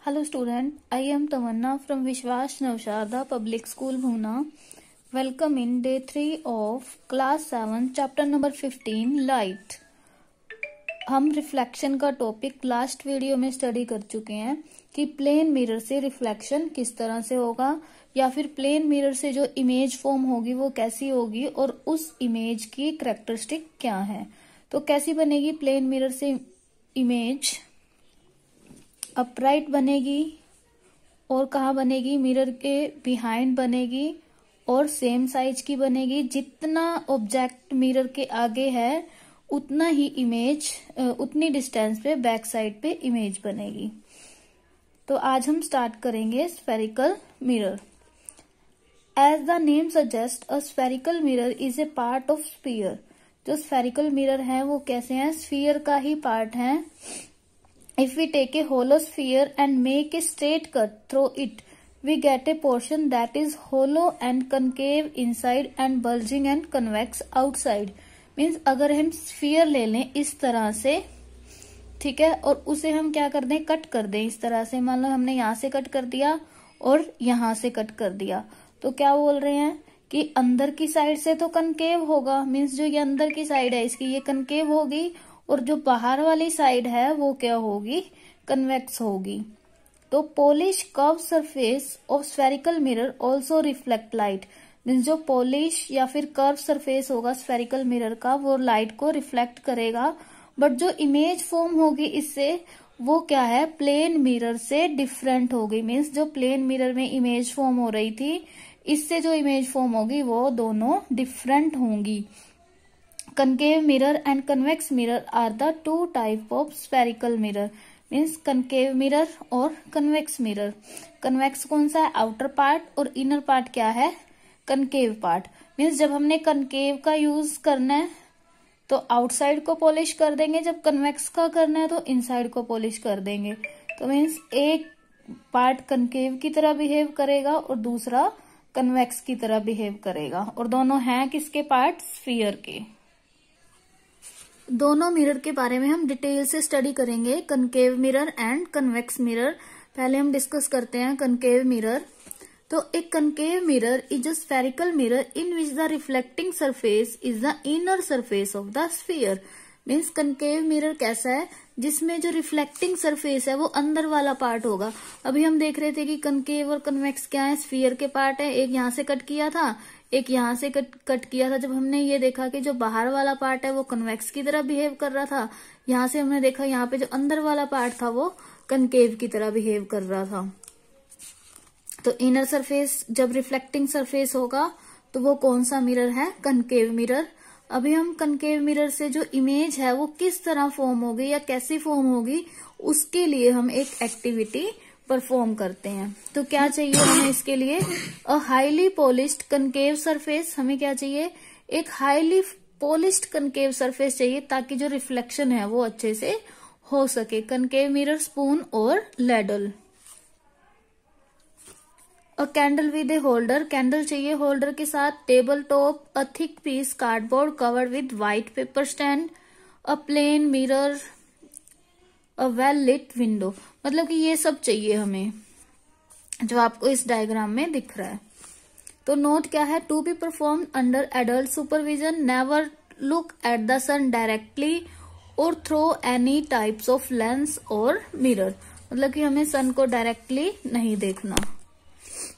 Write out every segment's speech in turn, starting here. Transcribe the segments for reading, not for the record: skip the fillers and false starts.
Hello student, I am Tamanna from Vishwas Navsharda Public School Bhuna. Welcome in day 3 of class 7 chapter number 15 light. हम reflection का topic last video में study कर चुके हैं कि plane mirror से reflection किस तरह से होगा या फिर प्लेन मिरर से जो इमेज फॉर्म होगी वो कैसी होगी और उस इमेज की कैरेक्टरिस्टिक क्या है। तो कैसी बनेगी प्लेन मिरर से इमेज, अपराइट बनेगी और कहाँ बनेगी, मिरर के बिहाइंड बनेगी और सेम साइज की बनेगी। जितना ऑब्जेक्ट मिरर के आगे है उतना ही इमेज, उतनी डिस्टेंस पे बैक साइड पे इमेज बनेगी। तो आज हम स्टार्ट करेंगे spherical mirror. As the name suggest a spherical mirror is a part of sphere. जो स्फेरिकल मिरर है वो कैसे हैं, स्फीयर का ही पार्ट है। If we take a hollow sphere and make a straight cut through it, we get a portion that is hollow and concave inside and bulging and convex outside. Means अगर हम sphere ले लें इस तरह से, ठीक है, और उसे हम क्या कर दें, कट कर दें इस तरह से। मान लो हमने यहाँ से कट कर दिया और यहाँ से कट कर दिया, तो क्या बोल रहे हैं कि अंदर की साइड से तो कनकेव होगा। मीन्स जो ये अंदर की साइड है इसकी ये कनकेव होगी और जो बाहर वाली साइड है वो क्या होगी, कन्वेक्स होगी। तो polish curve surface of spherical mirror also reflect light. Means जो पॉलिश या फिर कर्व सरफेस होगा स्फेरिकल मिरर का वो लाइट को रिफ्लेक्ट करेगा, बट जो इमेज फॉर्म होगी इससे वो क्या है, प्लेन मिरर से डिफरेंट होगी। मीन्स जो प्लेन मिरर में इमेज फॉर्म हो रही थी इससे जो इमेज फॉर्म होगी वो दोनों डिफरेंट होंगी। Concave mirror and convex mirror are the two type of spherical mirror. Means concave mirror और convex mirror. Convex कौन सा है, outer part, और inner part क्या है, concave part. Means जब हमने concave का यूज करना है तो outside को पॉलिश कर देंगे, जब convex का करना है तो inside को पॉलिश कर देंगे। तो मीन्स एक पार्ट concave की तरह बिहेव करेगा और दूसरा convex की तरह बिहेव करेगा, और दोनों हैं किसके पार्ट, स्फीयर के। दोनों मिरर के बारे में हम डिटेल से स्टडी करेंगे, concave mirror and convex mirror. पहले हम डिस्कस करते हैं कनकेव मिरर। तो एक concave mirror is a spherical mirror in which the reflecting surface is the inner surface of the sphere. Means concave mirror कैसा है, जिसमें जो रिफ्लेक्टिंग सरफेस है वो अंदर वाला पार्ट होगा। अभी हम देख रहे थे कि कनकेव और कन्वेक्स क्या है, स्फीयर के पार्ट है। एक यहाँ से कट किया था, एक यहाँ से कट किया था। जब हमने ये देखा कि जो बाहर वाला पार्ट है वो कन्वेक्स की तरह बिहेव कर रहा था, यहाँ से हमने देखा यहाँ पे जो अंदर वाला पार्ट था वो कनकेव की तरह बिहेव कर रहा था। तो इनर सरफेस जब रिफ्लेक्टिंग सरफेस होगा तो वो कौन सा मिरर है, कनकेव मिरर। अभी हम कनकेव मिरर से जो इमेज है वो किस तरह फॉर्म होगी या कैसी फॉर्म होगी उसके लिए हम एक एक्टिविटी परफॉर्म करते हैं। तो क्या चाहिए हमें इसके लिए, a highly polished concave surface. हमें क्या चाहिए, एक हाईली पॉलिश्ड कनकेव सरफेस चाहिए ताकि जो रिफ्लेक्शन है वो अच्छे से हो सके। कनकेव मिरर, स्पून और ladle. A candle with a holder, candle चाहिए होल्डर के साथ। Table top, a thick piece cardboard covered with white paper stand, a plane mirror, a well lit window. मतलब कि ये सब चाहिए हमें जो आपको इस डायग्राम में दिख रहा है। तो नोट क्या है, to be perform under adult supervision, never look at the sun directly और throw any types of lens और मिरर। मतलब कि हमें सन को डायरेक्टली नहीं देखना।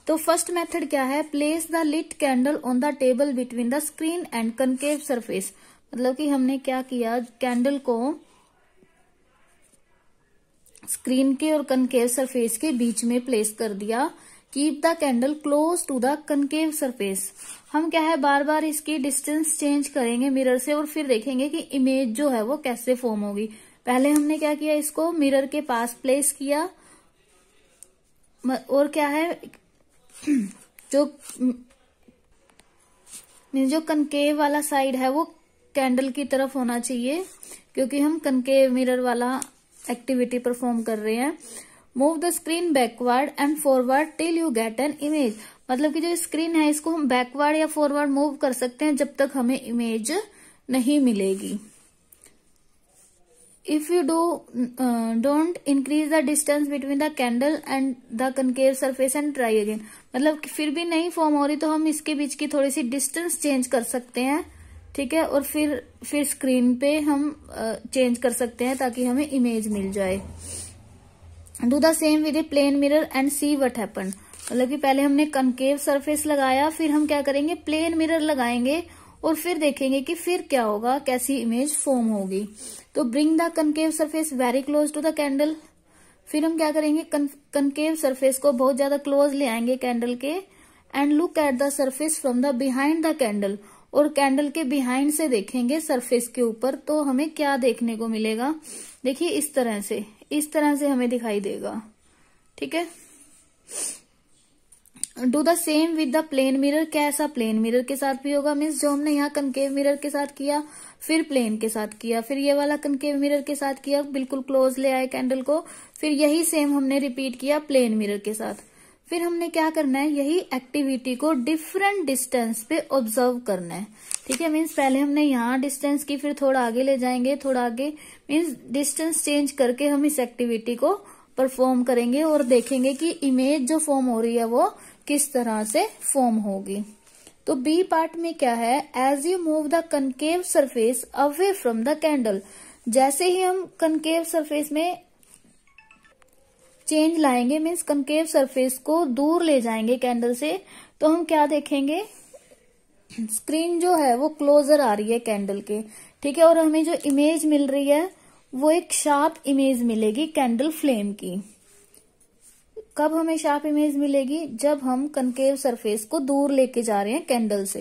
तो फर्स्ट मेथड क्या है, place the lit candle on the table between the screen and concave surface. मतलब कि हमने क्या किया, कैंडल को स्क्रीन के और कनकेव सरफेस के बीच में प्लेस कर दिया। Keep the candle close to the concave surface. हम क्या है, बार बार इसकी डिस्टेंस चेंज करेंगे मिरर से और फिर देखेंगे कि इमेज जो है वो कैसे फॉर्म होगी। पहले हमने क्या किया, इसको मिरर के पास प्लेस किया और क्या है, जो कनकेव वाला साइड है वो कैंडल की तरफ होना चाहिए क्योंकि हम कनकेव मिरर वाला एक्टिविटी परफॉर्म कर रहे हैं। Move the screen backward and forward till you get an image. मतलब कि जो स्क्रीन है इसको हम बैकवर्ड या फॉरवर्ड मूव कर सकते हैं जब तक हमें इमेज नहीं मिलेगी। If you don't increase the distance between the candle and the concave surface and try again, मतलब फिर भी नहीं फॉर्म हो रही तो हम इसके बीच की थोड़ी सी डिस्टेंस चेंज कर सकते हैं, ठीक है, और फिर स्क्रीन पे हम चेंज कर सकते हैं ताकि हमें इमेज मिल जाए। Do the same with a plane mirror and see what happened, मतलब कि पहले हमने कनकेव सरफेस लगाया, फिर हम क्या करेंगे, प्लेन मिरर लगाएंगे और फिर देखेंगे कि फिर क्या होगा, कैसी इमेज फॉर्म होगी। तो bring the concave surface very close to the candle, फिर हम क्या करेंगे, कनकेव सरफेस को बहुत ज्यादा क्लोज ले आएंगे कैंडल के, and look at the surface from the behind the candle, और कैंडल के बिहाइंड से देखेंगे सरफेस के ऊपर, तो हमें क्या देखने को मिलेगा, देखिए इस तरह से हमें दिखाई देगा, ठीक है। Do the same with the plane mirror, क्या ऐसा प्लेन मिरर के साथ भी होगा, मीन्स जो हमने यहाँ कनकेव मिरर के साथ किया, फिर प्लेन के साथ किया, फिर ये वाला कनकेव मिरर के साथ किया, बिल्कुल क्लोज ले आए कैंडल को, फिर यही सेम हमने रिपीट किया प्लेन मिरर के साथ। फिर हमने क्या करना है, यही एक्टिविटी को डिफरेंट डिस्टेंस पे ऑब्जर्व करना है, ठीक है। मीन्स पहले हमने यहाँ डिस्टेंस की, फिर थोड़ा आगे ले जाएंगे, थोड़ा आगे, मीन्स डिस्टेंस चेंज करके हम इस एक्टिविटी को परफॉर्म करेंगे और देखेंगे कि इमेज जो फॉर्म हो रही है वो किस तरह से फॉर्म होगी। तो बी पार्ट में क्या है, as you move the concave surface away from the candle, जैसे ही हम कनकेव सरफेस में चेंज लाएंगे, मीन्स कनकेव सरफेस को दूर ले जाएंगे कैंडल से, तो हम क्या देखेंगे, स्क्रीन जो है वो क्लोजर आ रही है कैंडल के, ठीक है, और हमें जो इमेज मिल रही है वो एक शार्प इमेज मिलेगी कैंडल फ्लेम की। कब हमें शार्प इमेज मिलेगी, जब हम कनकेव सरफेस को दूर लेके जा रहे हैं कैंडल से।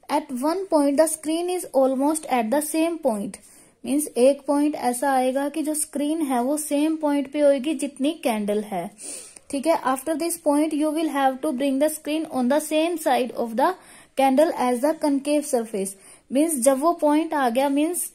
At one point the screen is almost at the same point, means एक पॉइंट ऐसा आएगा कि जो स्क्रीन है वो सेम पॉइंट पे होगी जितनी कैंडल है, ठीक है। After this point you will have to bring the screen on the same side of the candle as the concave surface, means जब वो पॉइंट आ गया, मीन्स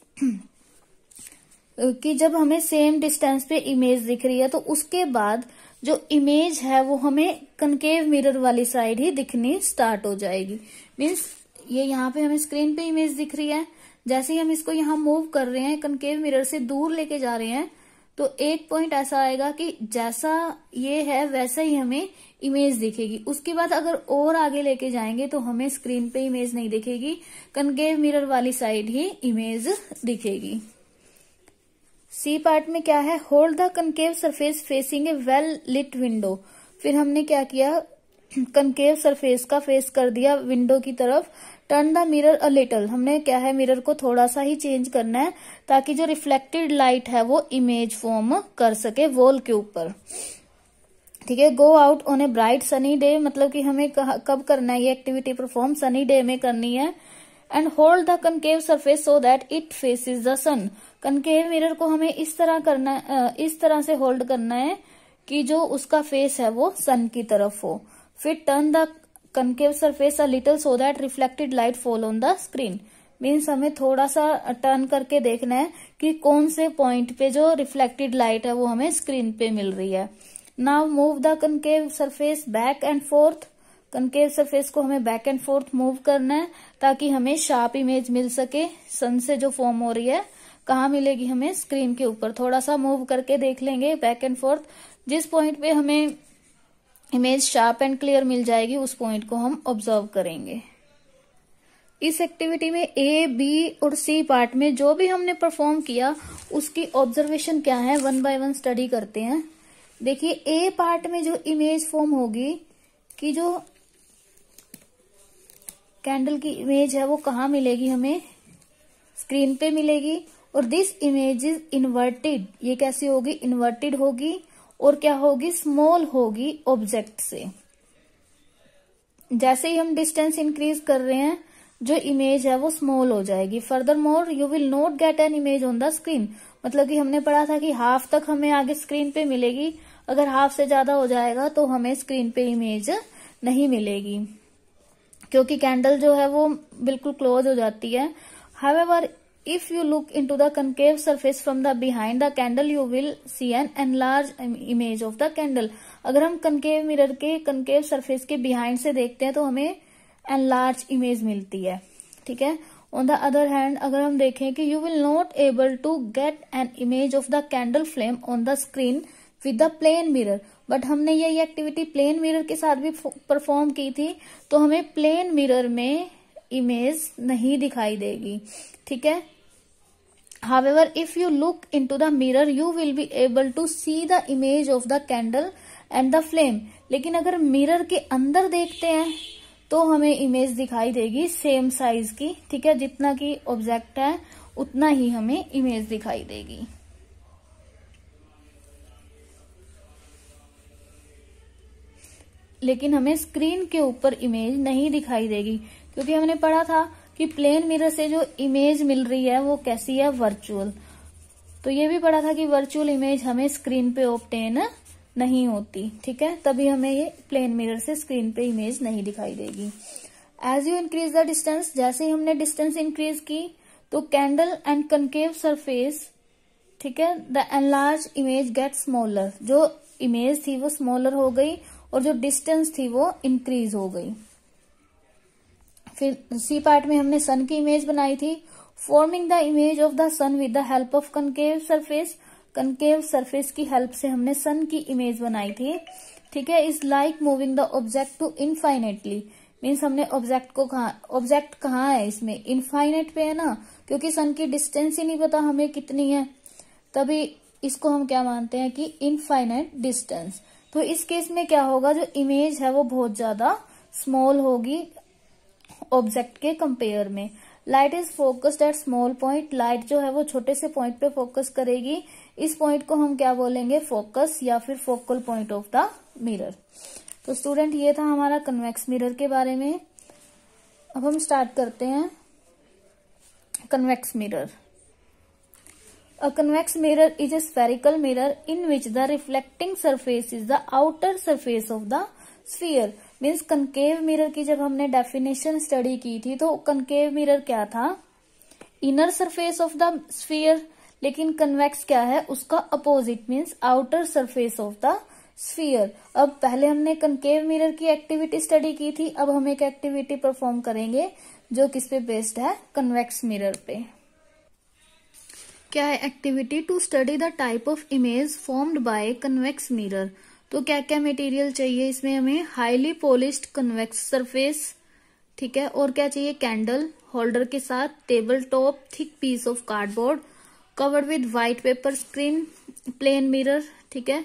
कि जब हमें सेम डिस्टेंस पे इमेज दिख रही है, तो उसके बाद जो इमेज है वो हमें कनकेव मिरर वाली साइड ही दिखनी स्टार्ट हो जाएगी। मीन्स ये यहाँ पे हमें स्क्रीन पे इमेज दिख रही है, जैसे ही हम इसको यहाँ मूव कर रहे हैं, कनकेव मिरर से दूर लेके जा रहे हैं, तो एक पॉइंट ऐसा आएगा कि जैसा ये है वैसा ही हमें इमेज दिखेगी। उसके बाद अगर और आगे लेके जाएंगे तो हमें स्क्रीन पे इमेज नहीं दिखेगी, कनकेव मिरर वाली साइड ही इमेज दिखेगी। सी पार्ट में क्या है, hold the concave surface facing a well lit window, फिर हमने क्या किया, कनकेव सरफेस का फेस कर दिया विंडो की तरफ। Turn the mirror a little, हमने क्या है, मिरर को थोड़ा सा ही चेंज करना है ताकि जो रिफ्लेक्टेड लाइट है वो इमेज फॉर्म कर सके वॉल के ऊपर, ठीक है। Go out on a bright sunny day, मतलब कि हमें कब करना है ये एक्टिविटी परफॉर्म, सनी डे में करनी है। And hold the concave surface so that it faces the sun, concave mirror को हमें इस तरह से होल्ड करना है कि जो उसका फेस है वो सन की तरफ हो। फिर turn the concave surface a little so that reflected light fall on the screen, means हमें थोड़ा सा टर्न करके देखना है कि कौन से पॉइंट पे जो रिफ्लेक्टेड लाइट है वो हमें स्क्रीन पे मिल रही है। Now move the concave surface back and fourth, concave surface को हमें बैक एंड फोर्थ मूव करना है ताकि हमें शार्प इमेज मिल सके। सन से जो फॉर्म हो रही है कहाँ मिलेगी, हमें स्क्रीन के ऊपर। थोड़ा सा मूव करके देख लेंगे बैक एंड फोर्थ, जिस पॉइंट पे हमें इमेज शार्प एंड क्लियर मिल जाएगी उस पॉइंट को हम ऑब्जर्व करेंगे। इस एक्टिविटी में ए, बी और सी पार्ट में जो भी हमने परफॉर्म किया उसकी ऑब्जर्वेशन क्या है, वन बाय वन स्टडी करते हैं। देखिए ए पार्ट में जो इमेज फॉर्म होगी कि जो कैंडल की इमेज है वो कहाँ मिलेगी, हमें स्क्रीन पे मिलेगी। और दिस इमेज इज इन्वर्टेड, ये कैसी होगी, इन्वर्टेड होगी और क्या होगी, स्मॉल होगी ऑब्जेक्ट से। जैसे ही हम डिस्टेंस इंक्रीज कर रहे हैं जो इमेज है वो स्मॉल हो जाएगी। Further more you will not gate an image on the screen, मतलब कि हमने पढ़ा था कि हाफ तक हमें आगे स्क्रीन पे मिलेगी, अगर हाफ से ज्यादा हो जाएगा तो हमें स्क्रीन पे इमेज नहीं मिलेगी क्योंकि कैंडल जो है वो बिल्कुल क्लोज हो जाती है। However if you look into the concave surface from the behind the candle you will see an enlarged image of the candle, अगर हम कनकेव मिरर के कनकेव सरफेस के बिहाइंड से देखते हैं तो हमें एनलार्ज इमेज मिलती है, ठीक है। ऑन द अदर हैंड अगर हम देखें कि you will not able to get an image of the candle flame on the screen with the plane mirror, but हमने ये एक्टिविटी प्लेन मिरर के साथ भी परफॉर्म की थी, तो हमें प्लेन मिरर में इमेज नहीं दिखाई देगी, ठीक है। However, if you look into the mirror, you will be able to see the image of the candle and the flame. लेकिन अगर मिरर के अंदर देखते हैं तो हमें इमेज दिखाई देगी सेम साइज की, ठीक है। जितना की ऑब्जेक्ट है उतना ही हमें इमेज दिखाई देगी। लेकिन हमें स्क्रीन के ऊपर इमेज नहीं दिखाई देगी, क्योंकि हमने पढ़ा था कि प्लेन मिरर से जो इमेज मिल रही है वो कैसी है, वर्चुअल। तो ये भी पढ़ा था कि वर्चुअल इमेज हमें स्क्रीन पे ऑब्टेन नहीं होती, ठीक है। तभी हमें ये प्लेन मिरर से स्क्रीन पे इमेज नहीं दिखाई देगी। As you increase the distance, जैसे ही हमने डिस्टेंस इंक्रीज की तो कैंडल एंड कनकेव सरफेस, ठीक है, the enlarge image get smaller, जो इमेज थी वो स्मॉलर हो गई और जो डिस्टेंस थी वो इंक्रीज हो गई। फिर सी पार्ट में हमने सन की इमेज बनाई थी, forming the image of the sun with the help of concave surface. Concave surface की हेल्प से हमने सन की इमेज बनाई थी, ठीक है। Is like moving the object to infinitely, मीन्स हमने ऑब्जेक्ट कहाँ है, इसमें इनफाइनेट पे है ना, क्योंकि सन की डिस्टेंस ही नहीं पता हमें कितनी है, तभी इसको हम क्या मानते हैं कि इनफाइनेट डिस्टेंस। तो इस केस में क्या होगा, जो इमेज है वो बहुत ज्यादा स्मॉल होगी ऑब्जेक्ट के कंपेयर में। Light is focused eight small point, light जो है वो छोटे से पॉइंट पे फोकस करेगी। इस पॉइंट को हम क्या बोलेंगे, फोकस या फिर focal point of the mirror. तो स्टूडेंट ये था हमारा कन्वेक्स मिरर के बारे में। अब हम स्टार्ट करते हैं convex mirror. A convex mirror is a spherical mirror in which the reflecting surface is the outer surface of the sphere. Means concave mirror की जब हमने डेफिनेशन स्टडी की थी तो कनकेव मिरर क्या था, inner surface of the sphere, लेकिन convex क्या है, उसका opposite, means outer surface of the sphere. अब पहले हमने कनकेव मिरर की एक्टिविटी स्टडी की थी, अब हम एक एक्टिविटी परफॉर्म करेंगे जो किस पे बेस्ड है, कन्वेक्स मिरर पे। क्या है activity, to study the type of image formed by convex mirror. तो क्या क्या मटेरियल चाहिए इसमें, हमें हाईली पॉलिश्ड कन्वेक्स सरफेस, ठीक है, और क्या चाहिए, कैंडल होल्डर के साथ, table top thick piece of cardboard covered with white paper screen, plane mirror, ठीक है।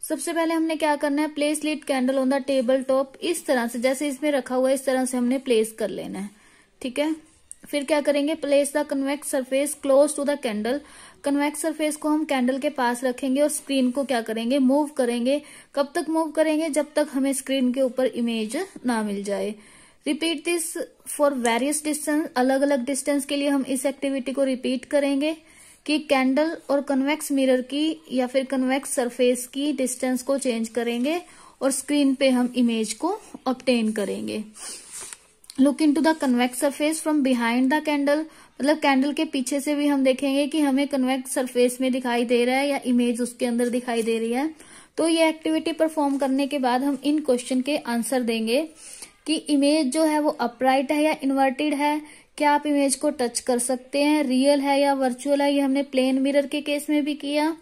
सबसे पहले हमने क्या करना है, place lead candle on the table top, इस तरह से जैसे इसमें रखा हुआ है इस तरह से हमने प्लेस कर लेना है, ठीक है। फिर क्या करेंगे, place the convex surface close to the candle, convex surface को हम कैंडल के पास रखेंगे और स्क्रीन को क्या करेंगे, मूव करेंगे। कब तक मूव करेंगे, जब तक हमें स्क्रीन के ऊपर इमेज ना मिल जाए। Repeat this for various distance, अलग अलग डिस्टेंस के लिए हम इस एक्टिविटी को रिपीट करेंगे कि कैंडल और कन्वेक्स मिरर की या फिर कन्वेक्स सरफेस की डिस्टेंस को चेंज करेंगे और स्क्रीन पे हम इमेज को ऑब्टेन करेंगे। Look into the convex surface from behind the candle, मतलब कैंडल के पीछे से भी हम देखेंगे कि हमें कन्वेक्स सरफेस में दिखाई दे रहा है या इमेज उसके अंदर दिखाई दे रही है। तो ये एक्टिविटी परफॉर्म करने के बाद हम इन क्वेश्चन के आंसर देंगे कि इमेज जो है वो अपराइट है या इन्वर्टेड है, क्या आप इमेज को टच कर सकते हैं, रियल है या वर्चुअल है। ये हमने प्लेन मिरर के केस में भी किया,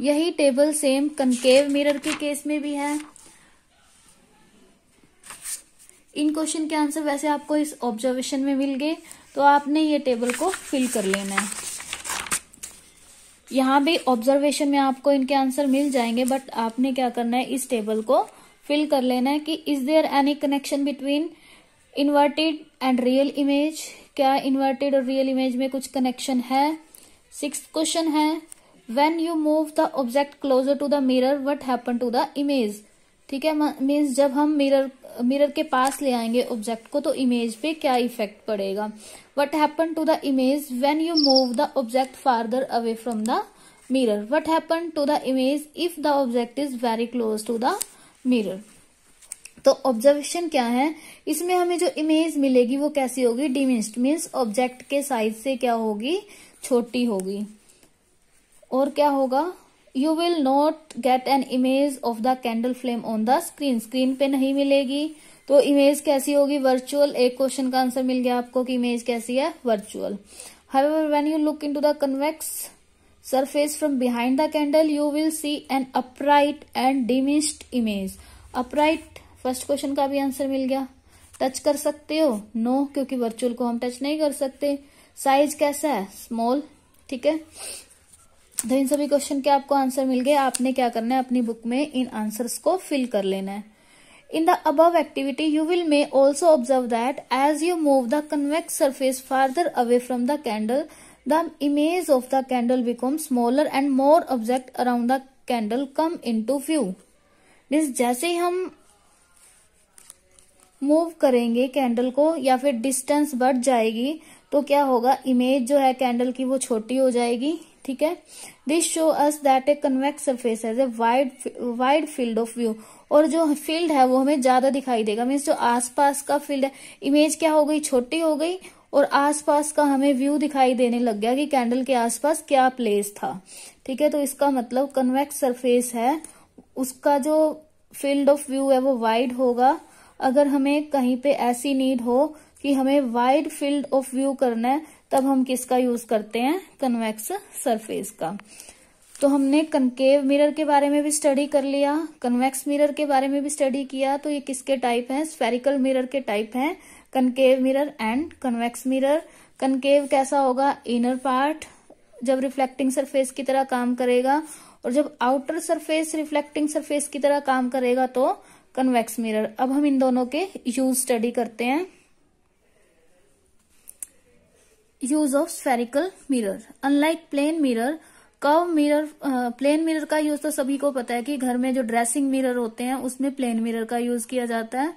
यही टेबल सेम कनकेव मिरर के केस में भी है। इन क्वेश्चन के आंसर वैसे आपको इस ऑब्जर्वेशन में मिल गए, तो आपने ये टेबल को फिल कर लेना है। यहाँ भी ऑब्जर्वेशन में आपको इनके आंसर मिल जाएंगे, बट आपने क्या करना है, इस टेबल को फिल कर लेना है कि is there any connection between inverted and real image, क्या इन्वर्टेड और रियल इमेज में कुछ कनेक्शन है। 6th क्वेश्चन है, when you move the object closer to the mirror what happen to the image, ठीक है। मीन्स जब हम मिरर के पास ले आएंगे ऑब्जेक्ट को तो इमेज पे क्या इफेक्ट पड़ेगा। What happen to the image when you move the object farther away from the mirror, what happen to the image if the object is very close to the mirror. तो observation क्या है, इसमें हमें जो image मिलेगी वो कैसी होगी, डिमिनिश्ड, मीन्स ऑब्जेक्ट के साइज से क्या होगी, छोटी होगी। और क्या होगा, you will not gate an image of the candle flame on the screen, screen पे नहीं मिलेगी। तो इमेज कैसी होगी, वर्चुअल। एक क्वेश्चन का आंसर मिल गया आपको कि इमेज कैसी है, virtual. However, when you look into the convex surface from behind the candle, you will see an upright and diminished image. Upright first question का भी आंसर मिल गया। टच कर सकते हो, नो, क्योंकि वर्चुअल को हम टच नहीं कर सकते। साइज कैसा है, स्मॉल, ठीक है। तो इन सभी क्वेश्चन के आपको आंसर मिल गए। आपने क्या करना है, अपनी बुक में इन आंसर्स को फिल कर लेना है। In the above activity, you will may also observe that as you move the convex surface farther away from the candle, the image of the candle becomes smaller and more objects around the candle come into view. जैसे ही हम move करेंगे candle को या फिर distance बढ़ जाएगी तो क्या होगा, इमेज जो है कैंडल की वो छोटी हो जाएगी, ठीक है। This show us that a convex surface has a wide field of view. और जो फील्ड है वो हमें ज्यादा दिखाई देगा, मीन्स जो आसपास का फील्ड है, इमेज क्या हो गई, छोटी हो गई और आसपास का हमें व्यू दिखाई देने लग गया कि कैंडल के आसपास क्या प्लेस था, ठीक है। तो इसका मतलब कन्वेक्स सरफेस है उसका जो फील्ड ऑफ व्यू है वो वाइड होगा। अगर हमें कहीं पे ऐसी नीड हो कि हमें वाइड फील्ड ऑफ व्यू करना है तब हम किसका यूज करते हैं, कन्वेक्स सरफेस का। तो हमने कनकेव मिरर के बारे में भी स्टडी कर लिया, कन्वेक्स मिरर के बारे में भी स्टडी किया। तो ये किसके टाइप हैं, स्फेरिकल मिरर के टाइप हैं, concave mirror and convex mirror. Concave कैसा होगा, इनर पार्ट जब रिफ्लेक्टिंग सरफेस की तरह काम करेगा, और जब आउटर सरफेस रिफ्लेक्टिंग सरफेस की तरह काम करेगा तो कन्वेक्स मिरर। अब हम इन दोनों के यूज स्टडी करते हैं। Use of spherical mirror. Unlike plane mirror, curve mirror, plane mirror का यूज तो सभी को पता है कि घर में जो ड्रेसिंग मिरर होते हैं उसमें प्लेन मिरर का यूज किया जाता है।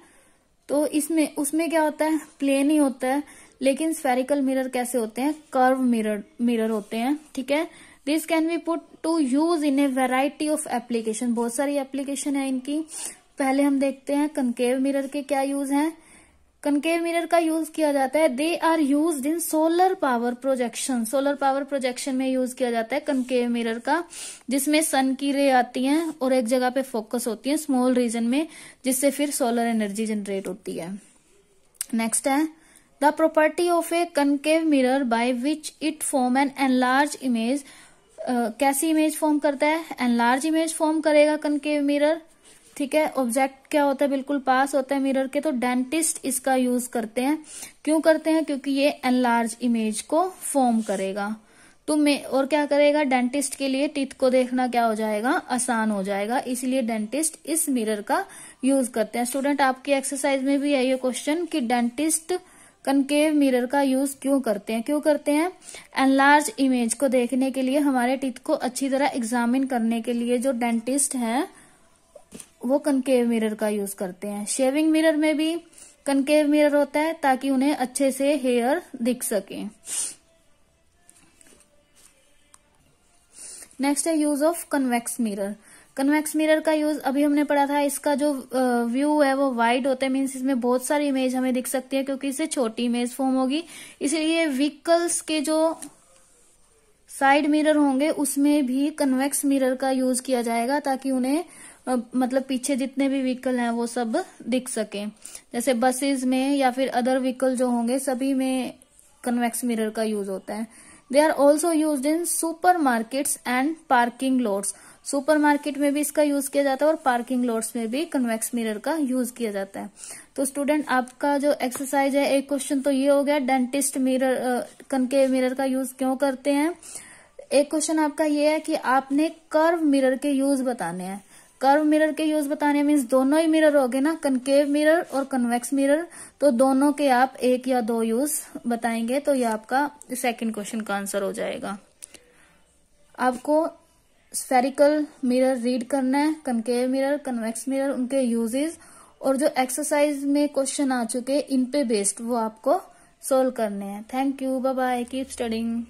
तो इसमें उसमें क्या होता है, प्लेन ही होता है। लेकिन स्फेरिकल मिरर कैसे होते हैं, कर्व मिरर होते हैं, ठीक है। This can be put to use in a variety of application. बहुत सारी एप्लीकेशन है इनकी। पहले हम देखते हैं कनकेव मिरर के क्या यूज हैं। कनकेव मिरर का यूज किया जाता है, they are used in solar power projection. Solar power projection में यूज किया जाता है कनकेव मिरर का, जिसमें सन की रे आती हैं और एक जगह पे फोकस होती है स्मॉल रीजन में, जिससे फिर सोलर एनर्जी जनरेट होती है। नेक्स्ट है the property of a concave mirror by which it form an enlarge image. कैसी इमेज फॉर्म करता है, एनलार्ज इमेज फॉर्म करेगा कनकेव मिरर, ठीक है। ऑब्जेक्ट क्या होता है, बिल्कुल पास होता है मिरर के। तो डेंटिस्ट इसका यूज करते हैं। क्यों करते हैं, क्योंकि ये एनलार्ज इमेज को फॉर्म करेगा। तो और क्या करेगा, डेंटिस्ट के लिए टीथ को देखना क्या हो जाएगा, आसान हो जाएगा, इसलिए डेंटिस्ट इस मिरर का यूज करते हैं। स्टूडेंट आपकी एक्सरसाइज में भी है ये क्वेश्चन कि डेंटिस्ट कनकेव मिरर का यूज क्यों करते हैं। क्यों करते हैं, एनलार्ज इमेज को देखने के लिए, हमारे टीथ को अच्छी तरह एग्जामिन करने के लिए जो डेंटिस्ट है वो कनकेव मिरर का यूज करते हैं। शेविंग मिरर में भी कनकेव मिरर होता है ताकि उन्हें अच्छे से हेयर दिख सके। नेक्स्ट है use of convex mirror. Convex mirror का यूज अभी हमने पढ़ा था, इसका जो व्यू है वो वाइड होता है, मीन्स इसमें बहुत सारी इमेज हमें दिख सकती है क्योंकि इससे छोटी इमेज फॉर्म होगी। इसलिए व्हीकल्स के जो साइड मिरर होंगे उसमें भी कन्वेक्स मिरर का यूज किया जाएगा ताकि उन्हें मतलब पीछे जितने भी व्हीकल हैं वो सब दिख सके। जैसे बसेस में या फिर अदर व्हीकल जो होंगे सभी में कन्वेक्स मिरर का यूज होता है। They are also use in super markets and parking lots. Super market में भी इसका यूज किया जाता है और पार्किंग लॉट्स में भी कन्वेक्स मिरर का यूज किया जाता है। तो स्टूडेंट आपका जो एक्सरसाइज है, एक क्वेश्चन तो ये हो गया, डेंटिस्ट मिरर कनकेव मिरर का यूज क्यों करते हैं। एक क्वेश्चन आपका ये है कि आपने कर्व मिरर के यूज बताने हैं। कर्व मिरर के यूज बताने मीन्स दोनों ही मिरर हो गए ना, कनकेव मिरर और कन्वेक्स मिरर, तो दोनों के आप एक या दो यूज बताएंगे। तो ये आपका सेकंड क्वेश्चन का आंसर हो जाएगा। आपको स्फेरिकल मिरर रीड करना है, कनकेव मिरर, कन्वेक्स मिरर, उनके यूजेस, और जो एक्सरसाइज में क्वेश्चन आ चुके इन पे बेस्ड वो आपको सोल्व करने हैं। Thank you, bye bye, keep studying.